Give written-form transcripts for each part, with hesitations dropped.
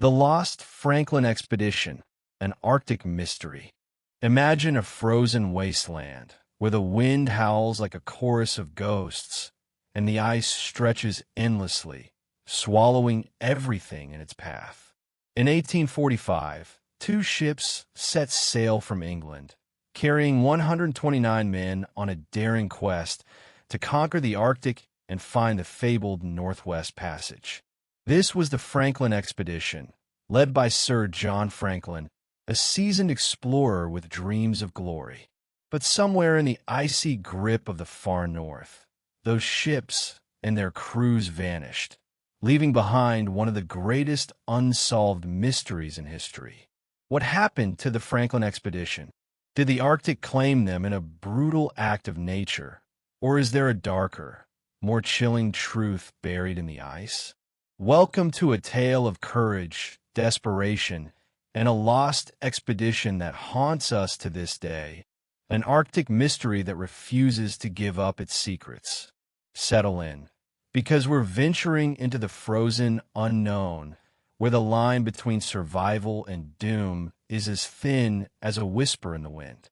The Lost Franklin Expedition, an Arctic mystery. Imagine a frozen wasteland where the wind howls like a chorus of ghosts and the ice stretches endlessly, swallowing everything in its path. In 1845, two ships set sail from England, carrying 129 men on a daring quest to conquer the Arctic and find the fabled Northwest Passage. This was the Franklin Expedition, led by Sir John Franklin, a seasoned explorer with dreams of glory. But somewhere in the icy grip of the far north, those ships and their crews vanished, leaving behind one of the greatest unsolved mysteries in history. What happened to the Franklin Expedition? Did the Arctic claim them in a brutal act of nature, or is there a darker, more chilling truth buried in the ice? Welcome to a tale of courage, desperation, and a lost expedition that haunts us to this day, an Arctic mystery that refuses to give up its secrets. Settle in, because we're venturing into the frozen unknown, where the line between survival and doom is as thin as a whisper in the wind.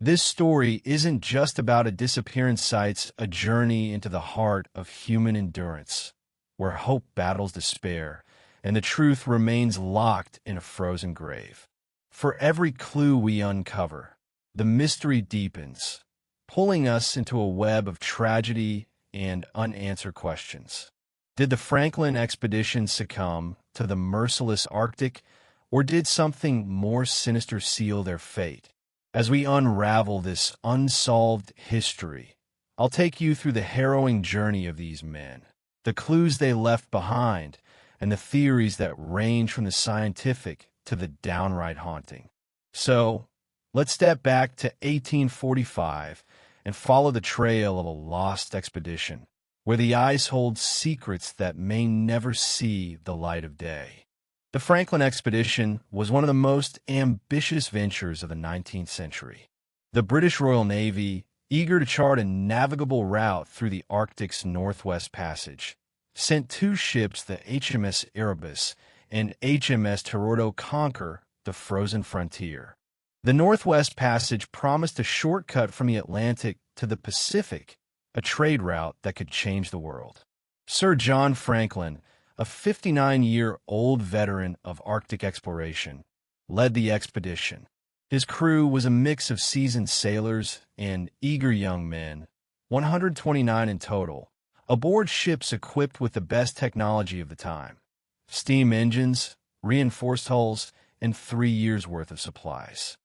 This story isn't just about a disappearance site's a journey into the heart of human endurance, where hope battles despair, and the truth remains locked in a frozen grave. For every clue we uncover, the mystery deepens, pulling us into a web of tragedy and unanswered questions. Did the Franklin expedition succumb to the merciless Arctic, or did something more sinister seal their fate? As we unravel this unsolved history, I'll take you through the harrowing journey of these men, the clues they left behind, and the theories that range from the scientific to the downright haunting. So, let's step back to 1845 and follow the trail of a lost expedition, where the ice holds secrets that may never see the light of day. The Franklin expedition was one of the most ambitious ventures of the 19th century. The British Royal Navy, eager to chart a navigable route through the Arctic's Northwest Passage, sent two ships, the HMS Erebus and HMS to conquer the frozen frontier. The Northwest Passage promised a shortcut from the Atlantic to the Pacific, a trade route that could change the world. Sir John Franklin, a 59-year-old veteran of Arctic exploration, led the expedition. His crew was a mix of seasoned sailors and eager young men, 129 in total, aboard ships equipped with the best technology of the time: steam engines, reinforced hulls, and 3 years' worth of supplies.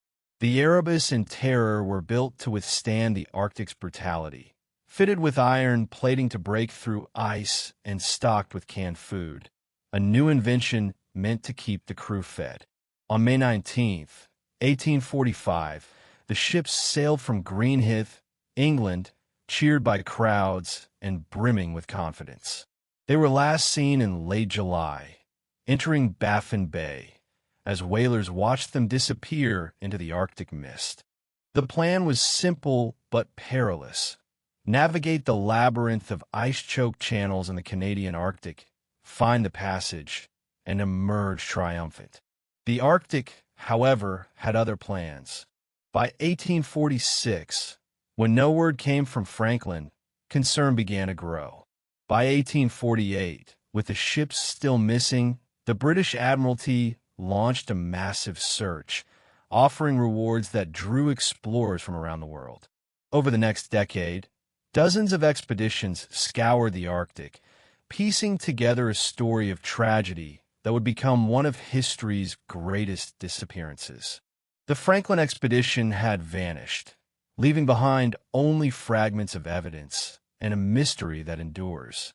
The Erebus and Terror were built to withstand the Arctic's brutality, fitted with iron plating to break through ice and stocked with canned food, a new invention meant to keep the crew fed. On May 19th, 1845, the ships sailed from Greenhithe, England, cheered by crowds and brimming with confidence. They were last seen in late July, entering Baffin Bay, as whalers watched them disappear into the Arctic mist. The plan was simple but perilous. Navigate the labyrinth of ice-choked channels in the Canadian Arctic, find the passage, and emerge triumphant. The Arctic, however, had other plans. By 1846, when no word came from Franklin, concern began to grow. By 1848, with the ships still missing, the British Admiralty launched a massive search, offering rewards that drew explorers from around the world. Over the next decade, dozens of expeditions scoured the Arctic, piecing together a story of tragedy that would become one of history's greatest disappearances. The Franklin expedition had vanished, leaving behind only fragments of evidence and a mystery that endures.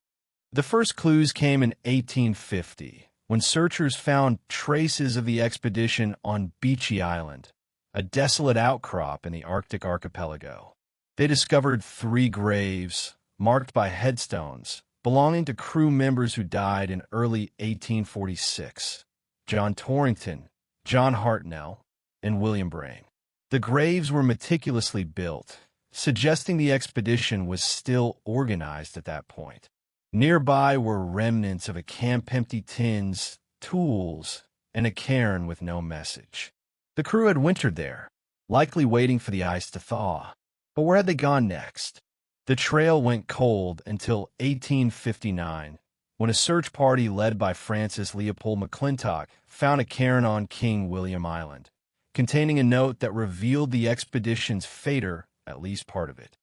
The first clues came in 1850, when searchers found traces of the expedition on Beechey Island, a desolate outcrop in the Arctic archipelago. They discovered 3 graves, marked by headstones, belonging to crew members who died in early 1846: John Torrington, John Hartnell, and William Brain. The graves were meticulously built, suggesting the expedition was still organized at that point. Nearby were remnants of a camp-empty tins, tools, and a cairn with no message. The crew had wintered there, likely waiting for the ice to thaw. But where had they gone next? The trail went cold until 1859, when a search party led by Francis Leopold McClintock found a cairn on King William Island, containing a note that revealed the expedition's fater, at least part of it.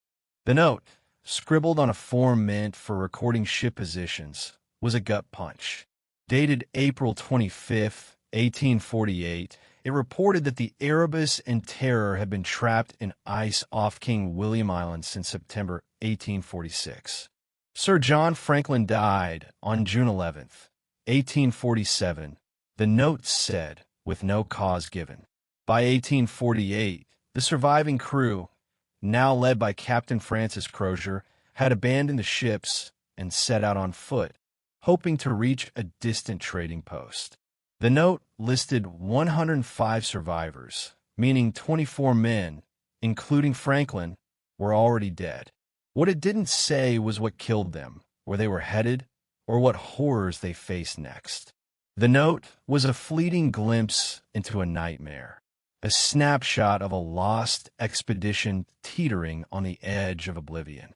The note, scribbled on a form meant for recording ship positions, was a gut punch. Dated April 25, 1848, it reported that the Erebus and Terror had been trapped in ice off King William Island since September 1846. Sir John Franklin died on June 11, 1847, the note said, with no cause given. By 1848, the surviving crew, now led by Captain Francis Crozier, had abandoned the ships and set out on foot, hoping to reach a distant trading post. The note listed 105 survivors, meaning 24 men, including Franklin, were already dead. What it didn't say was what killed them, where they were headed, or what horrors they faced next. The note was a fleeting glimpse into a nightmare, a snapshot of a lost expedition teetering on the edge of oblivion.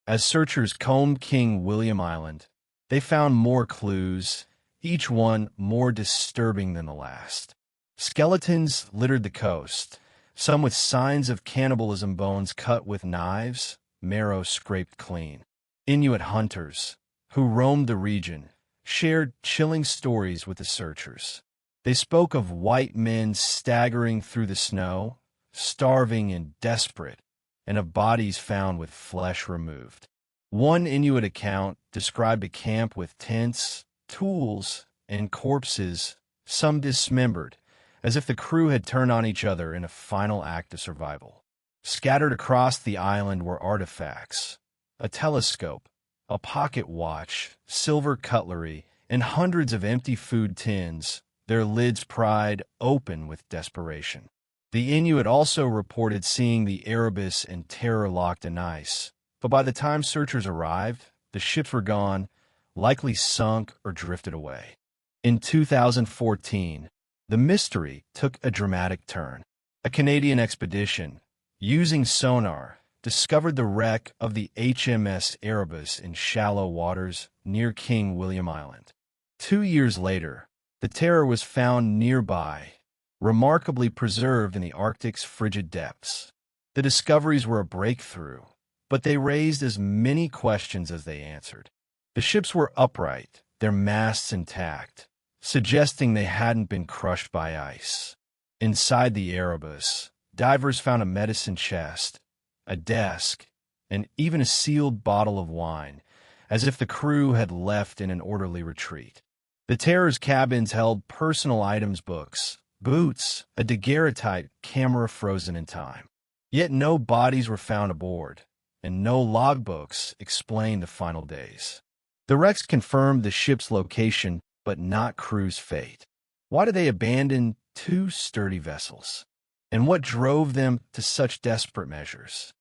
As searchers combed King William Island, they found more clues, each one more disturbing than the last. Skeletons littered the coast, some with signs of cannibalism, bones cut with knives, marrow scraped clean. Inuit hunters, who roamed the region, shared chilling stories with the searchers. They spoke of white men staggering through the snow, starving and desperate, and of bodies found with flesh removed. One Inuit account described a camp with tents, tools, and corpses, some dismembered, as if the crew had turned on each other in a final act of survival. Scattered across the island were artifacts, a telescope, a pocket watch, silver cutlery, and hundreds of empty food tins, their lids pried open with desperation. The Inuit also reported seeing the Erebus and Terror locked in ice, but by the time searchers arrived, the ships were gone, likely sunk or drifted away. In 2014, the mystery took a dramatic turn. A Canadian expedition, using sonar, discovered the wreck of the HMS Erebus in shallow waters near King William Island. 2 years later, the Terror was found nearby, remarkably preserved in the Arctic's frigid depths. The discoveries were a breakthrough, but they raised as many questions as they answered. The ships were upright, their masts intact, suggesting they hadn't been crushed by ice. Inside the Erebus, divers found a medicine chest, a desk, and even a sealed bottle of wine, as if the crew had left in an orderly retreat. The Terror's cabins held personal items, books, boots, a daguerreotype camera frozen in time. Yet no bodies were found aboard, and no logbooks explained the final days. The wrecks confirmed the ship's location, but not crew's fate. Why did they abandon two sturdy vessels? And what drove them to such desperate measures?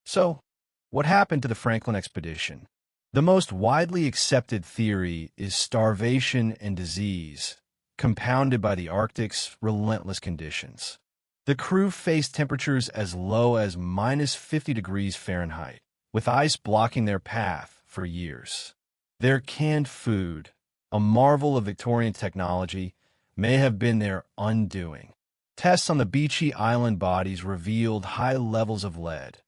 So, what happened to the Franklin expedition? The most widely accepted theory is starvation and disease, compounded by the Arctic's relentless conditions. The crew faced temperatures as low as -50 degrees Fahrenheit, with ice blocking their path for years. Their canned food, a marvel of Victorian technology, may have been their undoing. Tests on the beachy island bodies revealed high levels of lead,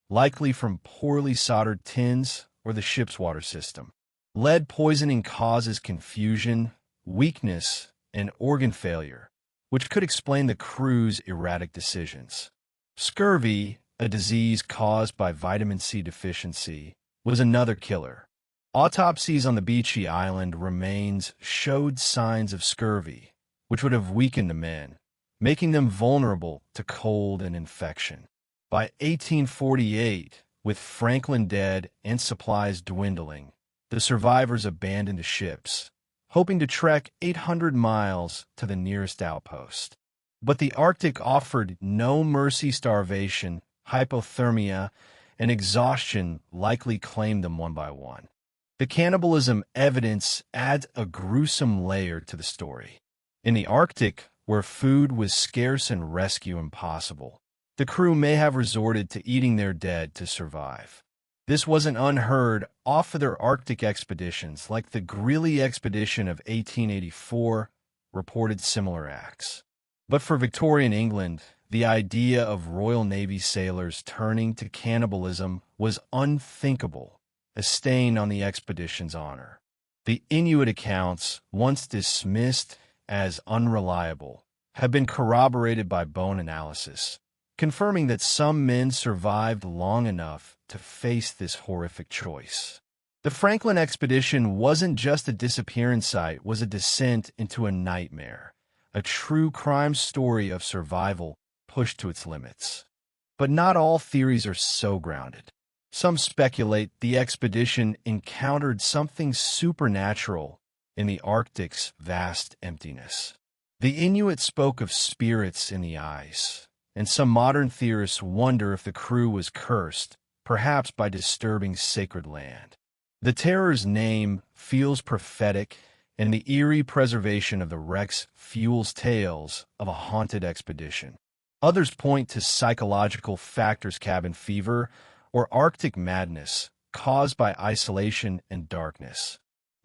likely from poorly soldered tins or the ship's water system. Lead poisoning causes confusion, weakness, and organ failure, which could explain the crew's erratic decisions. Scurvy, a disease caused by vitamin C deficiency, was another killer. Autopsies on the beachy island remains showed signs of scurvy, which would have weakened the men, making them vulnerable to cold and infection. By 1848, with Franklin dead and supplies dwindling, the survivors abandoned the ships, hoping to trek 800 miles to the nearest outpost. But the Arctic offered no mercy. Starvation, hypothermia, and exhaustion likely claimed them one by one. The cannibalism evidence adds a gruesome layer to the story. In the Arctic, where food was scarce and rescue impossible, the crew may have resorted to eating their dead to survive. This wasn't unheard of for their Arctic expeditions, like the Greely expedition of 1884 reported similar acts. But for Victorian England, the idea of Royal Navy sailors turning to cannibalism was unthinkable, a stain on the expedition's honor. The Inuit accounts, once dismissed as unreliable, have been corroborated by bone analysis, confirming that some men survived long enough to face this horrific choice. The Franklin expedition wasn't just a disappearance site, it was a descent into a nightmare, a true crime story of survival pushed to its limits. But not all theories are so grounded. Some speculate the expedition encountered something supernatural in the Arctic's vast emptiness. The Inuit spoke of spirits in the ice, and some modern theorists wonder if the crew was cursed, perhaps by disturbing sacred land. The terror's name feels prophetic, and the eerie preservation of the wrecks fuels tales of a haunted expedition. Others point to psychological factors, cabin fever, or Arctic madness caused by isolation and darkness.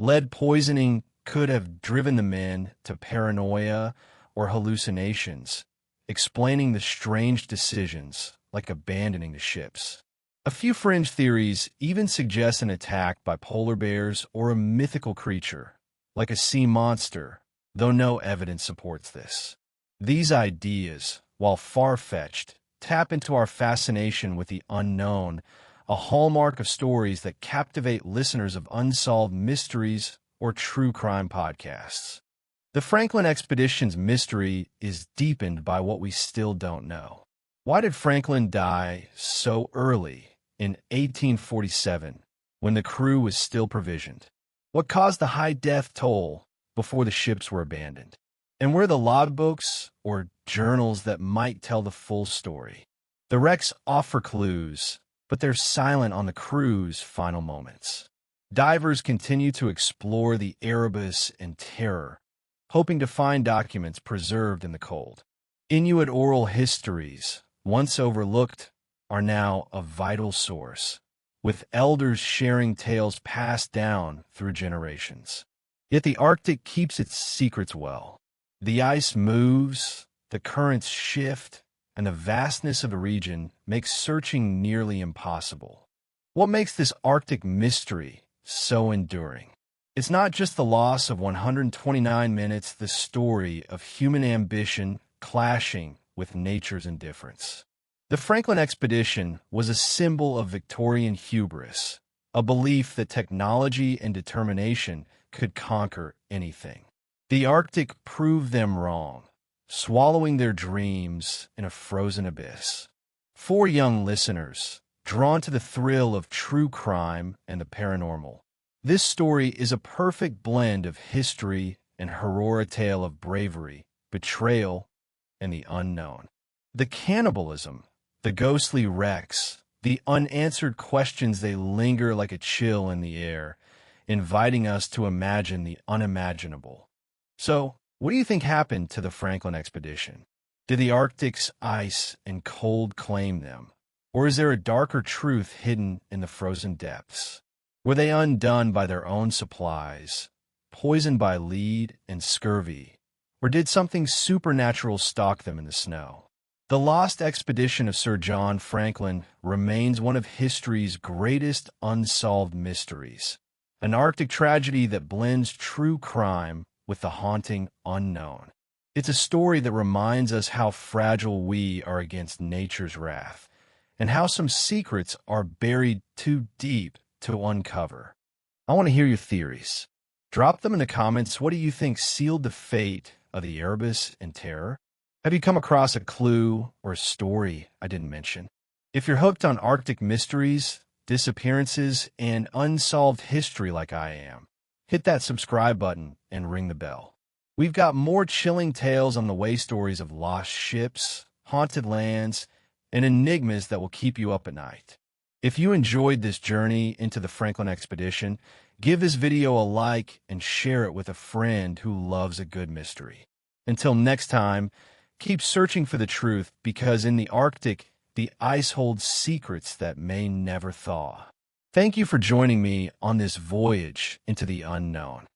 Lead poisoning could have driven the men to paranoia or hallucinations, explaining the strange decisions like abandoning the ships. A few fringe theories even suggest an attack by polar bears or a mythical creature, like a sea monster, though no evidence supports this. These ideas, while far-fetched, tap into our fascination with the unknown, a hallmark of stories that captivate listeners of unsolved mysteries or true crime podcasts. The Franklin expedition's mystery is deepened by what we still don't know. Why did Franklin die so early in 1847 when the crew was still provisioned? What caused the high death toll before the ships were abandoned? And were the logbooks or journals that might tell the full story? The wrecks offer clues, but they're silent on the crew's final moments. Divers continue to explore the Erebus in terror, hoping to find documents preserved in the cold. Inuit oral histories, once overlooked, are now a vital source, with elders sharing tales passed down through generations. Yet the Arctic keeps its secrets well. The ice moves, the currents shift, and the vastness of the region makes searching nearly impossible. What makes this Arctic mystery so enduring? It's not just the loss of 129 minutes, the story of human ambition clashing with nature's indifference. The Franklin expedition was a symbol of Victorian hubris, a belief that technology and determination could conquer anything. The Arctic proved them wrong, swallowing their dreams in a frozen abyss. For young listeners, drawn to the thrill of true crime and the paranormal, this story is a perfect blend of history and horror, a tale of bravery, betrayal, and the unknown. The cannibalism, the ghostly wrecks, the unanswered questions, they linger like a chill in the air, inviting us to imagine the unimaginable. So, what do you think happened to the Franklin expedition? Did the Arctic's ice and cold claim them? Or is there a darker truth hidden in the frozen depths? Were they undone by their own supplies, poisoned by lead and scurvy? Or did something supernatural stalk them in the snow? The lost expedition of Sir John Franklin remains one of history's greatest unsolved mysteries, an Arctic tragedy that blends true crime with the haunting unknown. It's a story that reminds us how fragile we are against nature's wrath, and how some secrets are buried too deep to uncover. I want to hear your theories. Drop them in the comments. What do you think sealed the fate of the Erebus in terror? Have you come across a clue or a story I didn't mention? If you're hooked on Arctic mysteries, disappearances, and unsolved history like I am, hit that subscribe button and ring the bell. We've got more chilling tales on the way, stories of lost ships, haunted lands, and enigmas that will keep you up at night. If you enjoyed this journey into the Franklin expedition, give this video a like and share it with a friend who loves a good mystery. Until next time, keep searching for the truth, because in the Arctic, the ice holds secrets that may never thaw. Thank you for joining me on this voyage into the unknown.